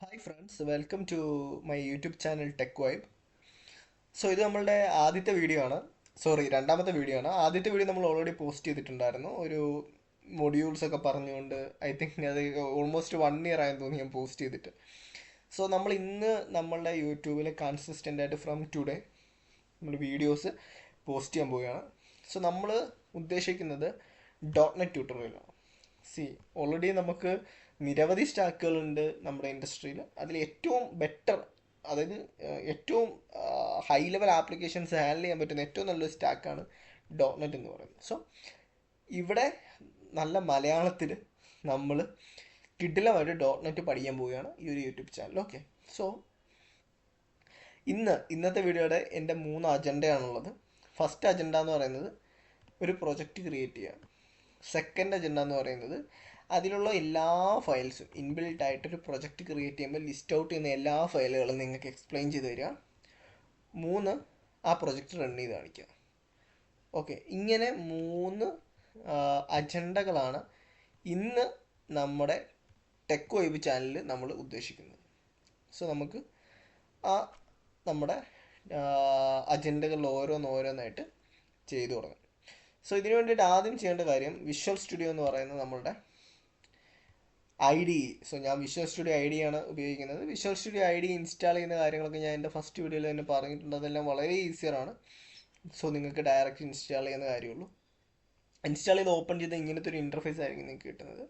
Hi friends, welcome to my YouTube channel Tech Vibe. So ഇത് നമ്മളുടെ ആദ്യത്തെ video ആണ്. രണ്ടാമത്തെ വീഡിയോ ആണ്. ആദ്യത്തെ വീഡിയോ നമ്മൾ ഓൾറെഡി പോസ്റ്റ് ചെയ്തിട്ടുണ്ടായിരുന്നു. ഒരു മൊഡ്യൂൾസ് ഒക്കെ പറഞ്ഞുകൊണ്ട് ഐ തിങ്ക് അത് ഓൾമോസ്റ്റ് 1 ഇയർ ആയെന്ന് തോന്നി ഞാൻ പോസ്റ്റ് ചെയ്തിട്ട്. സോ നമ്മൾ ഇന്ന് നമ്മളുടെ യൂട്യൂബിൽ കൺസിസ്റ്റൻ്റ് ആയിട്ട് ഫ്രം ടുഡേ നമ്മൾ വീഡിയോസ് പോസ്റ്റ് ചെയ്യാൻ പോവുകയാണ്. സോ നമ്മൾ ഉദ്ദേശിക്കുന്നത് ഡോട്ട് നെറ്റ് ട്യൂട്ടോറിയലാണ്. സി ഓൾറെഡി നമുക്ക് നിരവധി സ്റ്റാക്കുകളുണ്ട് നമ്മുടെ ഇൻഡസ്ട്രിയിൽ. അതിൽ ഏറ്റവും ബെറ്റർ, അതായത് ഏറ്റവും ഹൈ ലെവൽ ആപ്ലിക്കേഷൻസ് ഹാൻഡിൽ ചെയ്യാൻ പറ്റുന്ന ഏറ്റവും നല്ലൊരു സ്റ്റാക്കാണ് ഡോട്ട് നെറ്റ് എന്ന് പറയുന്നത്. സോ ഇവിടെ നല്ല മലയാളത്തിൽ നമ്മൾ കിടിലമായിട്ട് ഡോട്ട് നെറ്റ് പഠിക്കാൻ പോവുകയാണ് ഈ ഒരു യൂട്യൂബ് ചാനൽ. ഓക്കെ, സോ ഇന്നത്തെ വീഡിയോയുടെ എൻ്റെ 3 അജണ്ടയാണുള്ളത്. ഫസ്റ്റ് അജണ്ട എന്ന് പറയുന്നത് ഒരു പ്രൊജക്റ്റ് ക്രിയേറ്റ് ചെയ്യുക. സെക്കൻഡ് അജണ്ട എന്ന് പറയുന്നത് അതിലുള്ള എല്ലാ ഫയൽസും ഇൻബിൽട്ട് ആയിട്ടൊരു പ്രൊജക്റ്റ് ക്രിയേറ്റ് ചെയ്യുമ്പോൾ ലിസ്റ്റ് ഔട്ട് ചെയ്യുന്ന എല്ലാ ഫയലുകളും നിങ്ങൾക്ക് എക്സ്പ്ലെയിൻ ചെയ്ത് തരിക. 3, ആ പ്രൊജക്റ്റ് റൺ ചെയ്ത് കാണിക്കുക. ഓക്കെ, ഇങ്ങനെ 3 അജണ്ടകളാണ് ഇന്ന് നമ്മുടെ ടെക് വൈബ് ചാനലിൽ നമ്മൾ ഉദ്ദേശിക്കുന്നത്. സോ നമുക്ക് ആ നമ്മുടെ അജണ്ടകളിൽ ഓരോന്നോരോന്നായിട്ട് ചെയ്തു തുടങ്ങാം. സോ ഇതിനു വേണ്ടിയിട്ട് ആദ്യം ചെയ്യേണ്ട കാര്യം വിഷ്വൽ സ്റ്റുഡിയോ എന്ന് പറയുന്നത് നമ്മളുടെ ID. സോ ഞാൻ വിഷ്വൽ സ്റ്റുഡിയോ ID ആണ് ഉപയോഗിക്കുന്നത്. വിഷ്വൽ സ്റ്റുഡിയോ ID ഇൻസ്റ്റാൾ ചെയ്യുന്ന കാര്യങ്ങളൊക്കെ ഞാൻ എൻ്റെ ഫസ്റ്റ് വീഡിയോയിൽ തന്നെ പറഞ്ഞിട്ടുണ്ട്. അതെല്ലാം വളരെ ഈസിയറാണ്. സോ നിങ്ങൾക്ക് ഡയറക്റ്റ് ഇൻസ്റ്റാൾ ചെയ്യുന്ന കാര്യമുള്ളൂ. ഇൻസ്റ്റാൾ ചെയ്ത് ഓപ്പൺ ചെയ്ത് ഇങ്ങനത്തെ ഒരു ഇൻ്റർഫേസ് ആയിരിക്കും നിങ്ങൾക്ക് കിട്ടുന്നത്.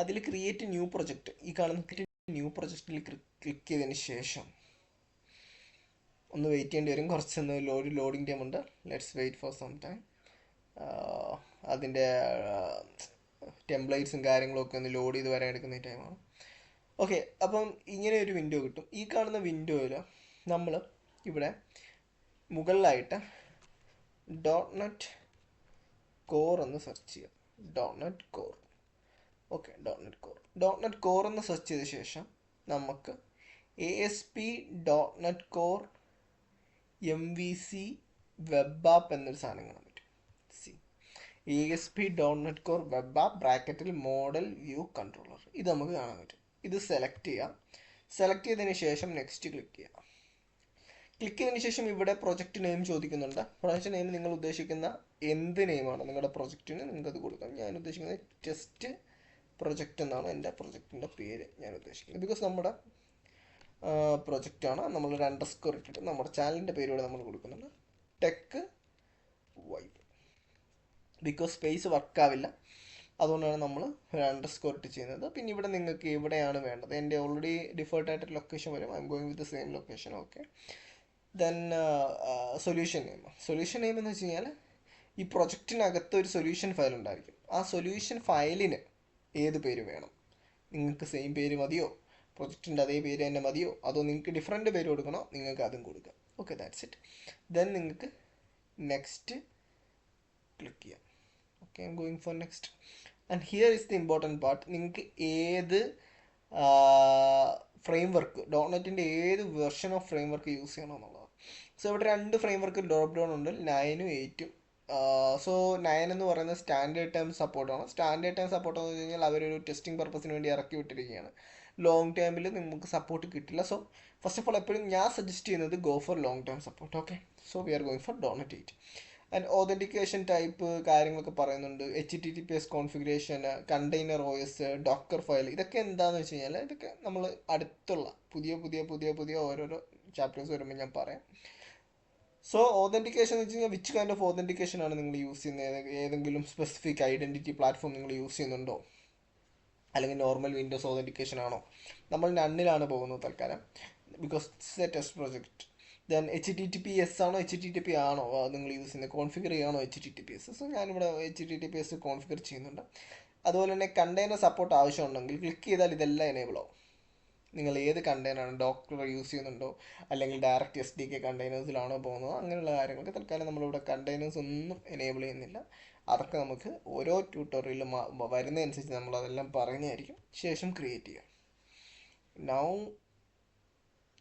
അതിൽ ക്രിയേറ്റ് ന്യൂ പ്രൊജക്റ്റ്, ഈ കാണുന്ന ന്യൂ പ്രൊജക്റ്റിൽ ക്ലിക്ക് ചെയ്തതിന് ശേഷം ഒന്ന് വെയിറ്റ് ചെയ്യേണ്ടി വരും. കുറച്ചൊന്ന് ലോഡിങ് ടൈം ഉണ്ട്. Let's wait for some time. അതിൻ്റെ ടെംപ്ലേറ്റ്സും കാര്യങ്ങളൊക്കെ ഒന്ന് ലോഡ് ചെയ്ത് വരാൻ എടുക്കുന്ന ഈ ടൈമാണ്. ഓക്കെ, അപ്പം ഇങ്ങനെ ഒരു വിൻഡോ കിട്ടും. ഈ കാണുന്ന വിൻഡോയിൽ നമ്മൾ ഇവിടെ മുകളിലായിട്ട് ഡോട്ട് നെറ്റ് കോർ എന്ന് സെർച്ച് ചെയ്യാം. Dot net core. Okay, dot net core എന്ന് സെർച്ച് ചെയ്ത ശേഷം നമുക്ക് ASP dot net core MVC web app എന്നൊരു സാധനം കാണാൻ പറ്റും. ASP dot net core web app ബ്രാക്കറ്റിൽ മോഡൽ വ്യൂ കൺട്രോളർ, ഇത് നമുക്ക് കാണാൻ പറ്റും. ഇത് സെലക്ട് ചെയ്യാം. സെലക്ട് ചെയ്തതിന് ശേഷം നെക്സ്റ്റ് ക്ലിക്ക് ചെയ്യാം. ക്ലിക്ക് ചെയ്തതിന് ശേഷം ഇവിടെ പ്രൊജക്റ്റ് നെയിം ചോദിക്കുന്നുണ്ട്. പ്രൊജക്റ്റ് നെയിം നിങ്ങൾ ഉദ്ദേശിക്കുന്ന എന്ത് നെയിമാണ് നിങ്ങളുടെ പ്രൊജക്റ്റിന് നിങ്ങൾക്കത് കൊടുക്കാം. ഞാൻ ഉദ്ദേശിക്കുന്നത് ടെസ്റ്റ് പ്രൊജക്റ്റ് എന്നാണ് എൻ്റെ പ്രൊജക്റ്റിൻ്റെ പേര് ഞാൻ ഉദ്ദേശിക്കുന്നത്. ബിക്കോസ് നമ്മുടെ പ്രൊജക്റ്റാണ്. നമ്മളൊരു അണ്ടർസ്കോർ ഇട്ടിട്ട് നമ്മുടെ ചാനലിൻ്റെ പേരോടെ നമ്മൾ കൊടുക്കുന്നുണ്ട്, ടെക് വൈബ്. ബിക്കോസ് സ്പേസ് വർക്കാവില്ല, അതുകൊണ്ടാണ് നമ്മൾ ഒരു അണ്ടർസ്കോർ ഇട്ട് ചെയ്യുന്നത്. പിന്നെ ഇവിടെ നിങ്ങൾക്ക് എവിടെയാണ് വേണ്ടത്, എൻ്റെ ഓൾറെഡി ഡിഫോൾട്ട് ആയിട്ടൊരു ലൊക്കേഷൻ വരും. I am going with the same location. Okay, then solution name എന്ന് വെച്ച് കഴിഞ്ഞാൽ ഈ പ്രൊജക്റ്റിനകത്ത് ഒരു സൊല്യൂഷൻ ഫയൽ ഉണ്ടായിരിക്കും. ആ സൊല്യൂഷൻ ഫയലിന് ഏത് പേര് വേണം, നിങ്ങൾക്ക് സെയിം പേര് മതിയോ, പ്രൊജക്റ്റിൻ്റെ അതേ പേര് തന്നെ മതിയോ, അതോ നിങ്ങൾക്ക് ഡിഫറെൻ്റ് പേര് കൊടുക്കണോ, നിങ്ങൾക്ക് അതും കൊടുക്കാം. Okay, that's it. ദെൻ നിങ്ങൾക്ക് നെക്സ്റ്റ് ക്ലിക്ക് ചെയ്യാം. Okay, I'm going for next. And here is the important part. നിങ്ങൾക്ക് ഏത് ഫ്രെയിം വർക്ക്, ഡോട്ട് നെറ്റിൻ്റെ ഏത് version of framework use ചെയ്യണമെന്നുള്ളത്. സോ ഇവിടെ 2 ഫ്രെയിം വർക്ക് ഡ്രോപ്പ് ഡൗൺ ഉണ്ട്, 9ഉം 8ഉം. So 9 എന്ന് പറയുന്നത് സ്റ്റാൻഡേർഡ് ടൈം സപ്പോർട്ടാണ്. സ്റ്റാൻഡേർഡ് ടൈം സപ്പോർട്ട് എന്ന് വെച്ച് കഴിഞ്ഞാൽ അവരൊരു ടെസ്റ്റിംഗ് പർപ്പസിന് വേണ്ടി ഇറക്കി വിട്ടിരിക്കുകയാണ്. ലോങ് ടൈമിൽ നിങ്ങൾക്ക് സപ്പോർട്ട് കിട്ടില്ല. സോ ഫസ്റ്റ് ഓഫ് ഓൾ എപ്പോഴും ഞാൻ സജസ്റ്റ് ചെയ്യുന്നത് go for long time support. Okay, so we are going for dot net 8. And authentication type കാര്യങ്ങളൊക്കെ പറയുന്നുണ്ട്. HTTPS configuration, container OS, Docker file, ഇതൊക്കെ എന്താണെന്ന് വെച്ച് കഴിഞ്ഞാൽ ഇതൊക്കെ നമ്മൾ അടുത്തുള്ള പുതിയ ഓരോരോ ചാപ്റ്റേഴ്സ് വരുമ്പോൾ ഞാൻ പറയാം. സോ ഓതൻറ്റിക്കേഷൻ എന്ന് വെച്ച് കഴിഞ്ഞാൽ വിച്ച് കൈൻഡ് ഓഫ് ഓതൻറ്റിക്കേഷൻ ആണ് നിങ്ങൾ യൂസ് ചെയ്യുന്നത്, ഏതെങ്കിലും സ്പെസിഫിക് ഐഡൻറ്റിറ്റി പ്ലാറ്റ്ഫോം നിങ്ങൾ യൂസ് ചെയ്യുന്നുണ്ടോ, അല്ലെങ്കിൽ നോർമൽ വിൻഡോസ് ഓതൻറ്റിക്കേഷൻ ആണോ. നമ്മൾ നണ്ണിലാണ് പോകുന്നത് തൽക്കാലം, because it's A test project. Then HTTPS ആണോ HTTP ആണോ നിങ്ങൾ യൂസ് ചെയ്യുന്നത്, കോൺഫിഗർ ചെയ്യാണോ HTTPS. സോ ഞാനിവിടെ HTTPS കോൺഫിഗർ ചെയ്യുന്നുണ്ട്. അതുപോലെ തന്നെ കണ്ടെയ്നർ സപ്പോർട്ട് ആവശ്യമുണ്ടെങ്കിൽ ക്ലിക്ക് ചെയ്താൽ ഇതെല്ലാം എനേബിൾ ആവും. നിങ്ങൾ ഏത് കണ്ടെയ്നറാണ്, ഡോക്കർ യൂസ് ചെയ്യുന്നുണ്ടോ, അല്ലെങ്കിൽ ഡയറക്റ്റ് SDK കണ്ടെയ്നേഴ്സിലാണോ പോകുന്നത്, അങ്ങനെയുള്ള കാര്യങ്ങൾക്ക് തൽക്കാലം നമ്മളിവിടെ കണ്ടെയ്നേഴ്സ് ഒന്നും എനേബിൾ ചെയ്യുന്നില്ല. അതൊക്കെ നമുക്ക് ഓരോ ട്യൂട്ടോറിയലും വരുന്നതനുസരിച്ച് നമ്മൾ അതെല്ലാം പറയുന്നതായിരിക്കും. ശേഷം ക്രിയേറ്റ് ചെയ്യാം. Now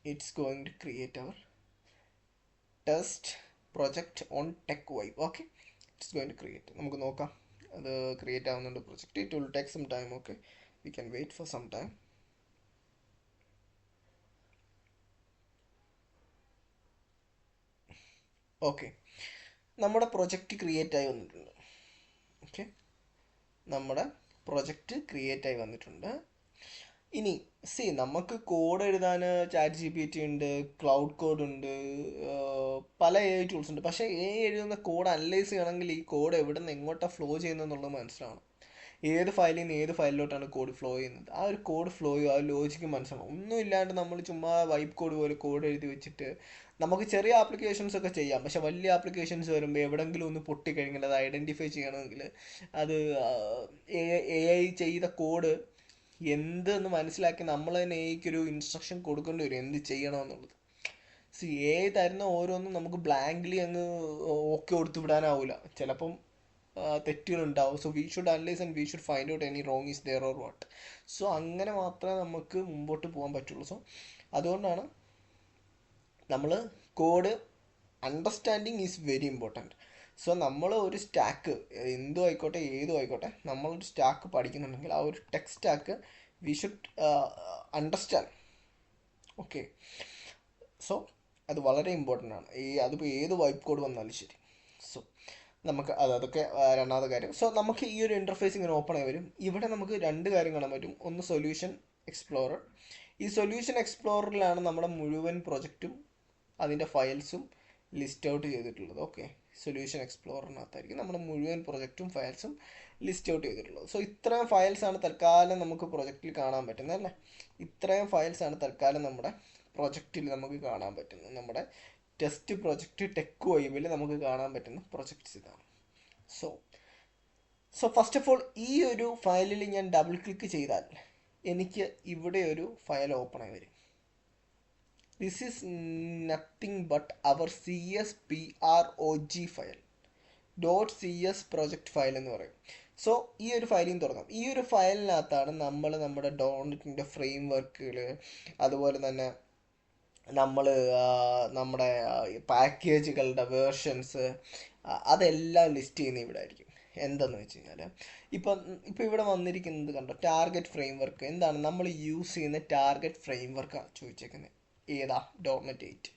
it's going to create our test project on Tech Vibe. Okay, it's going to create. നമുക്ക് നോക്കാം അത് ക്രിയേറ്റ് ആവുന്നുണ്ട് project. It will take some time. Okay, we can wait for some time. Okay, നമ്മുടെ project create ആയി വന്നിട്ടുണ്ട്. Okay, നമ്മുടെ project create ആയി വന്നിട്ടുണ്ട്. ഇനി നമുക്ക് കോഡ് എഴുതാൻ ചാറ്റ് ജി പി ടി ഉണ്ട്, ക്ലൗഡ് കോഡ് ഉണ്ട്, പല AI ടൂൾസ് ഉണ്ട്. പക്ഷേ AI എഴുതുന്ന കോഡ് അനലൈസ് ചെയ്യണമെങ്കിൽ ഈ കോഡ് എവിടെ നിന്ന് എങ്ങോട്ടാണ് ഫ്ലോ ചെയ്യുന്നതെന്നുള്ളത് മനസ്സിലാവണം. ഏത് ഫയലിൽ നിന്ന് ഏത് ഫയലിലോട്ടാണ് കോഡ് ഫ്ലോ ചെയ്യുന്നത്, ആ ഒരു കോഡ് ഫ്ലോയോ ആ ലോജിക്ക് മനസ്സിലാവണം. ഒന്നും ഇല്ലാണ്ട് നമ്മൾ ചുമ്മാ വൈപ്പ് കോഡ് പോലെ കോഡ് എഴുതി വെച്ചിട്ട് നമുക്ക് ചെറിയ ആപ്ലിക്കേഷൻസ് ഒക്കെ ചെയ്യാം. പക്ഷെ വലിയ ആപ്ലിക്കേഷൻസ് വരുമ്പോൾ എവിടെയെങ്കിലും ഒന്ന് പൊട്ടിക്കഴിഞ്ഞാൽ അത് ഐഡൻറ്റിഫൈ ചെയ്യണമെങ്കിൽ അത് AI ചെയ്ത കോഡ് എന്തെന്ന് മനസ്സിലാക്കി നമ്മൾ തന്നെ എഐക്കൊരു ഇൻസ്ട്രക്ഷൻ കൊടുക്കേണ്ടി വരും എന്ത് ചെയ്യണമെന്നുള്ളത്. AI തരുന്ന ഓരോന്നും നമുക്ക് ബ്ലാങ്ക്ലി അങ്ങ് ഓക്കെ കൊടുത്തു വിടാനാവില്ല. ചിലപ്പം തെറ്റുകളുണ്ടാവും. So we should analyse and we should find out any wrong is there or what. So അങ്ങനെ മാത്രമേ നമുക്ക് മുമ്പോട്ട് പോകാൻ പറ്റുള്ളൂ. സോ അതുകൊണ്ടാണ് നമ്മൾ code understanding is very important. So നമ്മൾ ഒരു സ്റ്റാക്ക് എന്തും ആയിക്കോട്ടെ ഏതും ആയിക്കോട്ടെ, നമ്മളൊരു സ്റ്റാക്ക് പഠിക്കുന്നുണ്ടെങ്കിൽ ആ ഒരു tech stack we should understand. Okay, so അത് വളരെ ഇമ്പോർട്ടൻ്റ് ആണ്. അതിപ്പോൾ ഏത് വൈപ്പ് കോഡ് വന്നാലും ശരി. സോ നമുക്ക് അതൊക്കെ രണ്ടാമത്തെ കാര്യം. സോ നമുക്ക് ഈ ഒരു ഇൻ്റർഫേസ് ഇങ്ങനെ ഓപ്പൺ ആയി വരും. ഇവിടെ നമുക്ക് രണ്ട് കാര്യം കാണാൻ പറ്റും. ഒന്ന് സൊല്യൂഷൻ എക്സ്പ്ലോറർ. ഈ സൊല്യൂഷൻ എക്സ്പ്ലോററിലാണ് നമ്മുടെ മുഴുവൻ പ്രൊജക്റ്റും അതിൻ്റെ ഫയൽസും ലിസ്റ്റ് ഔട്ട് ചെയ്തിട്ടുള്ളത്. ഓക്കെ, സൊല്യൂഷൻ എക്സ്പ്ലോററിനകത്തായിരിക്കും നമ്മുടെ മുഴുവൻ പ്രൊജക്റ്റും ഫയൽസും ലിസ്റ്റ് ഔട്ട് ചെയ്തിട്ടുള്ളത്. സോ ഇത്രയും ഫയൽസാണ് തൽക്കാലം നമുക്ക് പ്രൊജക്റ്റിൽ കാണാൻ പറ്റുന്നത് അല്ലേ. ഇത്രയും ഫയൽസാണ് തൽക്കാലം നമ്മുടെ പ്രൊജക്റ്റിൽ നമുക്ക് കാണാൻ പറ്റുന്നത്. നമ്മുടെ ടെസ്റ്റ് പ്രൊജക്റ്റ് ടെക് വൈബിൽ നമുക്ക് കാണാൻ പറ്റുന്ന പ്രൊജക്ട്സ് ഇതാണ്. സോ ഫസ്റ്റ് ഓഫ് ഓൾ ഈ ഒരു ഫയലിൽ ഞാൻ ഡബിൾ ക്ലിക്ക് ചെയ്താൽ എനിക്ക് ഇവിടെ ഒരു ഫയൽ ഓപ്പൺ ആയി വരും. This is nothing but our CSPROG file, .cs project file എന്ന് പറയും. സോ ഈ ഒരു ഫയലിൽ തുറക്കാം. ഈ ഒരു ഫയലിനകത്താണ് നമ്മൾ നമ്മുടെ ഡോട്ട്നെറ്റിൻ്റെ ഫ്രെയിം വർക്കുകൾ, അതുപോലെ തന്നെ നമ്മൾ നമ്മുടെ പാക്കേജുകളുടെ വേർഷൻസ് അതെല്ലാം ലിസ്റ്റ് ചെയ്യുന്ന ഇവിടെ ആയിരിക്കും. എന്തെന്ന് വെച്ച് കഴിഞ്ഞാൽ ഇപ്പം ഇവിടെ വന്നിരിക്കുന്നത് കണ്ടോ, ടാർഗറ്റ് ഫ്രെയിം വർക്ക്. എന്താണ് നമ്മൾ യൂസ് ചെയ്യുന്ന ടാർഗറ്റ് ഫ്രെയിം വർക്കാണ് ചോദിച്ചേക്കുന്നത്. ഏതാ? .NET 8.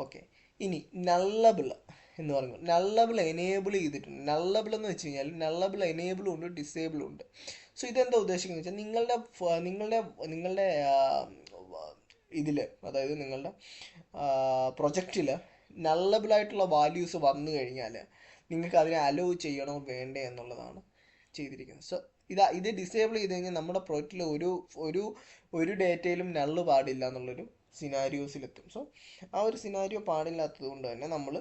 ഓക്കെ, ഇനി നള്ളബിൾ എന്ന് പറയുമ്പോൾ നള്ളബിൾ എനേബിൾ ചെയ്തിട്ടുണ്ട്. നള്ളബിൾ എന്ന് വെച്ച് കഴിഞ്ഞാൽ നള്ളബിൾ എനേബിളും ഉണ്ട് ഡിസേബിളും ഉണ്ട്. സോ ഇതെന്താ ഉദ്ദേശിക്കുന്നത് വെച്ചാൽ നിങ്ങളുടെ ഇതിൽ, അതായത് നിങ്ങളുടെ പ്രൊജക്റ്റിൽ നള്ളബിളായിട്ടുള്ള വാല്യൂസ് വന്നു കഴിഞ്ഞാൽ നിങ്ങൾക്ക് അതിനെ അലോ ചെയ്യണോ വേണ്ടേ എന്നുള്ളതാണ് ചെയ്തിരിക്കുന്നത്. സോ ഇത് ഡിസേബിൾ ചെയ്ത് കഴിഞ്ഞാൽ നമ്മുടെ പ്രൊജക്റ്റിൽ ഒരു ഡേറ്റയിലും നള്ള് പാടില്ല എന്നുള്ളൊരു സിനാരിയോസിലെത്തും. സോ ആ ഒരു സിനാരിയോ പാടില്ലാത്തത് കൊണ്ട് തന്നെ നമ്മൾ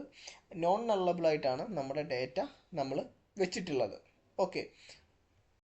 നോൺ നള്ളബിളായിട്ടാണ് നമ്മുടെ ഡേറ്റ നമ്മൾ വെച്ചിട്ടുള്ളത്. ഓക്കെ,